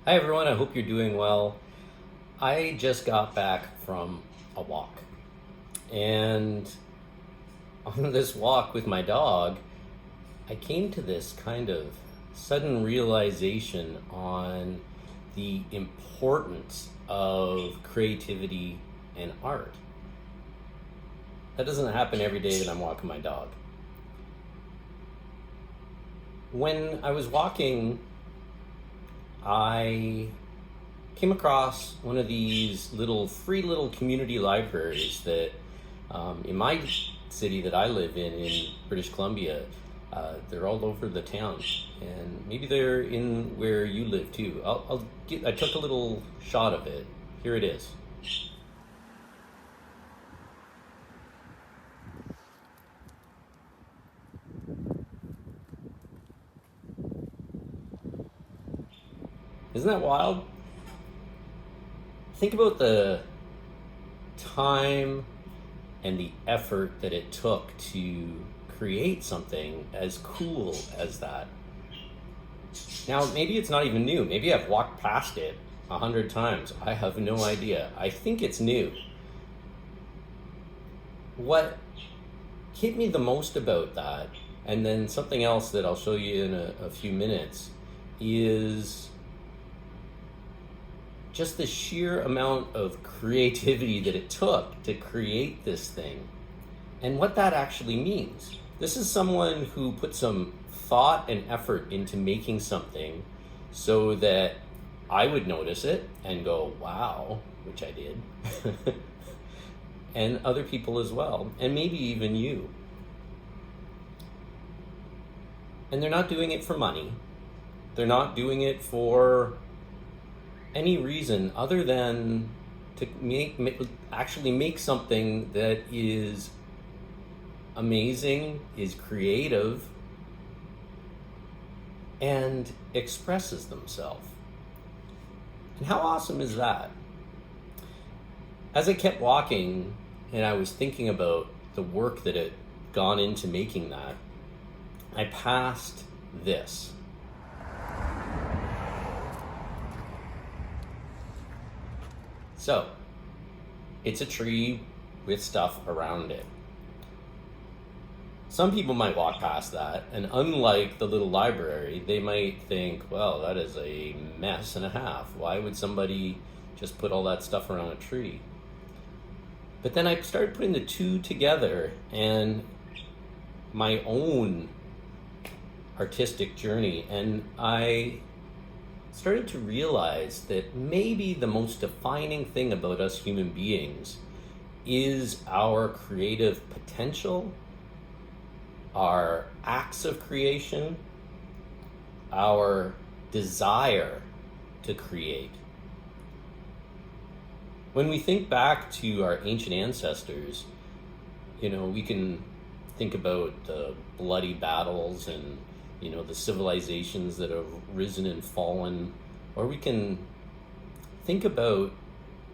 Hi everyone, I hope you're doing well. I just got back from a walk, and on this walk with my dog, I came to this kind of sudden realization on the importance of creativity and art. That doesn't happen every day that I'm walking my dog. When I was walking, I came across one of these free little community libraries that in my city that I live in British Columbia, they're all over the town, and maybe they're in where you live too. I took a little shot of it. Here it is. Isn't that wild? Think about the time and the effort that it took to create something as cool as that. Now, maybe it's not even new. Maybe I've walked past it 100 times. I have no idea. I think it's new. What hit me the most about that, and then something else that I'll show you in a few minutes, is just the sheer amount of creativity that it took to create this thing and what that actually means. This is someone who put some thought and effort into making something so that I would notice it and go, wow, which I did, and other people as well, and maybe even you. And they're not doing it for money. They're not doing it for any reason other than to actually make something that is amazing, is creative, and expresses themselves. And how awesome is that? As I kept walking and I was thinking about the work that had gone into making that, I passed this. So, it's a tree with stuff around it. Some people might walk past that, and unlike the little library, they might think, well, that is a mess and a half. Why would somebody just put all that stuff around a tree? But then I started putting the two together, and my own artistic journey, and I started to realize that maybe the most defining thing about us human beings is our creative potential, our acts of creation, our desire to create. When we think back to our ancient ancestors, we can think about the bloody battles and the civilizations that have risen and fallen, or we can think about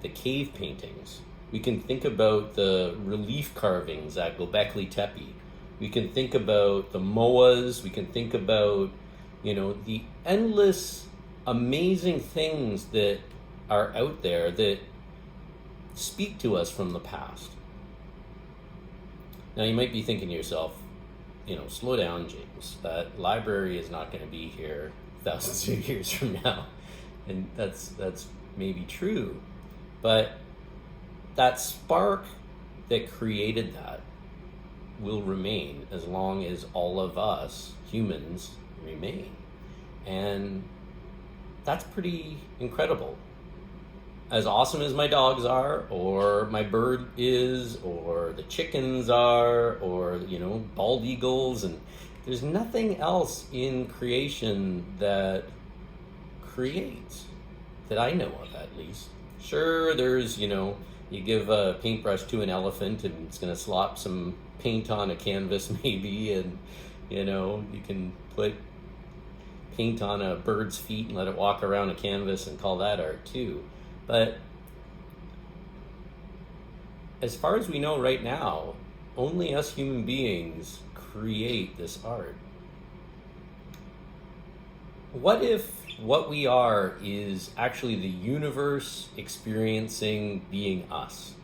the cave paintings. We can think about the relief carvings at Göbekli Tepe. We can think about the moas. We can think about, the endless, amazing things that are out there that speak to us from the past. Now, you might be thinking to yourself, slow down, James. That library is not going to be here thousands of years from now. And that's maybe true. But that spark that created that will remain as long as all of us humans remain. And that's pretty incredible. As awesome as my dogs are, or my bird is, or the chickens are, or bald eagles, and there's nothing else in creation that creates, that I know of at least. Sure, there's, you give a paintbrush to an elephant and it's gonna slop some paint on a canvas maybe, and you can put paint on a bird's feet and let it walk around a canvas and call that art too. But as far as we know right now, only us human beings create this art. What if what we are is actually the universe experiencing being us?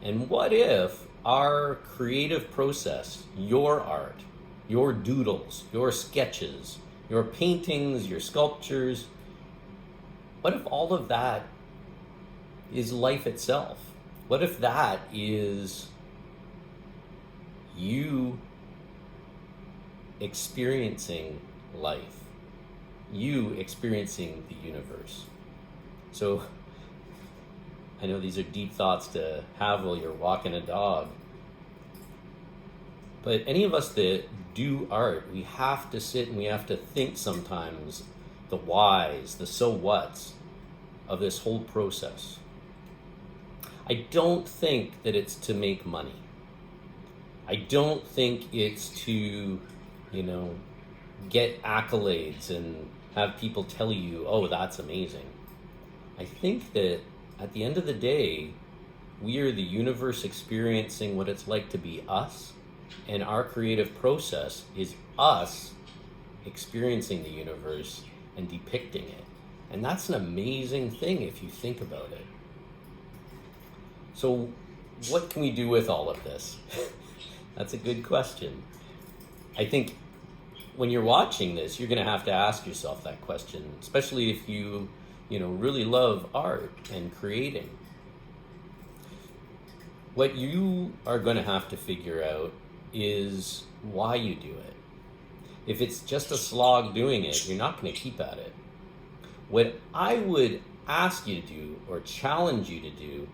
And what if our creative process, your art, your doodles, your sketches, your paintings, your sculptures, what if all of that is life itself? What if that is you experiencing life? You experiencing the universe? So I know these are deep thoughts to have while you're walking a dog, but any of us that do art, we have to sit and we have to think sometimes the whys, the so whats of this whole process. I don't think that it's to make money. I don't think it's to, get accolades and have people tell you, oh, that's amazing. I think that at the end of the day, we are the universe experiencing what it's like to be us, and our creative process is us experiencing the universe and depicting it. And that's an amazing thing if you think about it. So what can we do with all of this? That's a good question. I think when you're watching this, you're going to have to ask yourself that question, especially if you really love art and creating. What you are going to have to figure out is why you do it. If it's just a slog doing it, you're not going to keep at it. What I would ask you to do or challenge you to do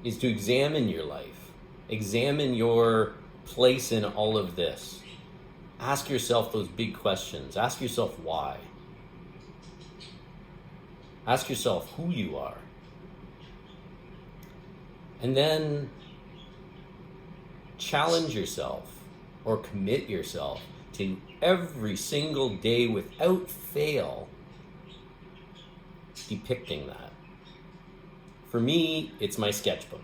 is to examine your life, examine your place in all of this. Ask yourself those big questions. Ask yourself why. Ask yourself who you are. And then challenge yourself or commit yourself to every single day without fail depicting that. For me, it's my sketchbook.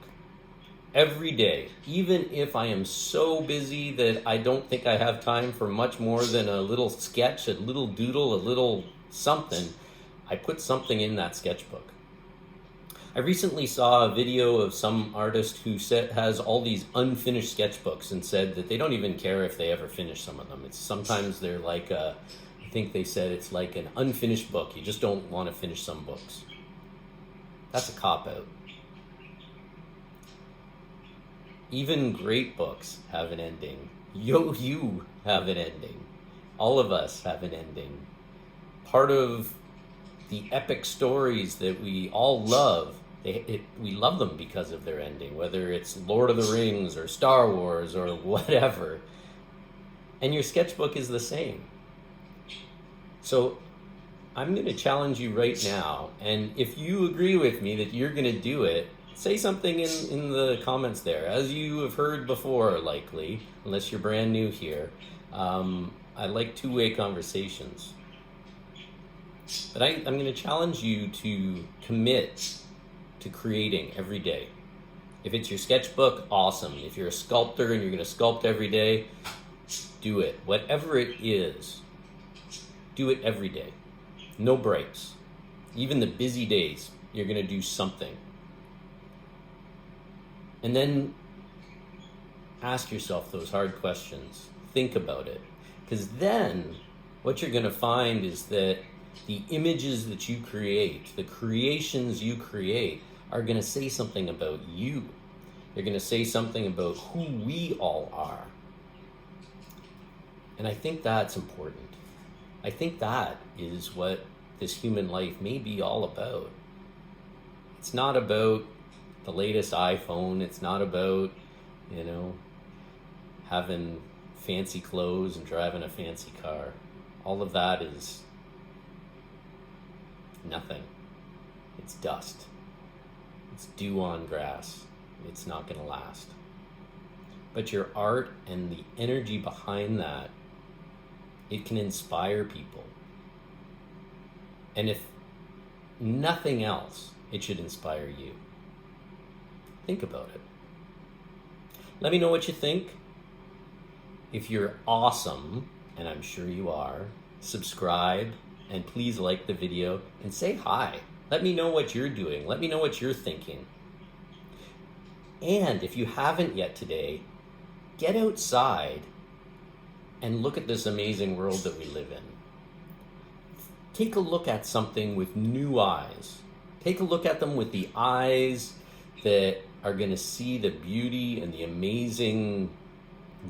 Every day, even if I am so busy that I don't think I have time for much more than a little sketch, a little doodle, a little something, I put something in that sketchbook. I recently saw a video of some artist who has all these unfinished sketchbooks and said that they don't even care if they ever finish some of them. Sometimes they're like I think they said it's like an unfinished book. You just don't want to finish some books. That's a cop-out. Even great books have an ending. You have an ending. All of us have an ending. Part of the epic stories that we all love, we love them because of their ending, whether it's Lord of the Rings or Star Wars or whatever. And your sketchbook is the same. So I'm going to challenge you right now, and if you agree with me that you're going to do it, say something in the comments there. As you have heard before, likely, unless you're brand new here, I like two-way conversations. But I'm going to challenge you to commit to creating every day. If it's your sketchbook, awesome. If you're a sculptor and you're going to sculpt every day, do it. Whatever it is, do it every day. No breaks. Even the busy days, you're going to do something. And then ask yourself those hard questions. Think about it. Because then what you're going to find is that the images that you create, the creations you create, are going to say something about you. They're going to say something about who we all are. And I think that's important. I think that is what this human life may be all about. It's not about the latest iPhone. It's not about, having fancy clothes and driving a fancy car. All of that is nothing. It's dust. It's dew on grass. It's not going to last. But your art and the energy behind that, it can inspire people. And if nothing else, it should inspire you. Think about it. Let me know what you think. If you're awesome, and I'm sure you are, subscribe, and please like the video and say hi. Let me know what you're doing. Let me know what you're thinking. And if you haven't yet today, get outside and look at this amazing world that we live in. Take a look at something with new eyes. Take a look at them with the eyes that are going to see the beauty and the amazing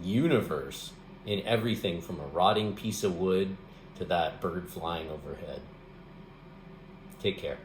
universe in everything from a rotting piece of wood to that bird flying overhead. Take care.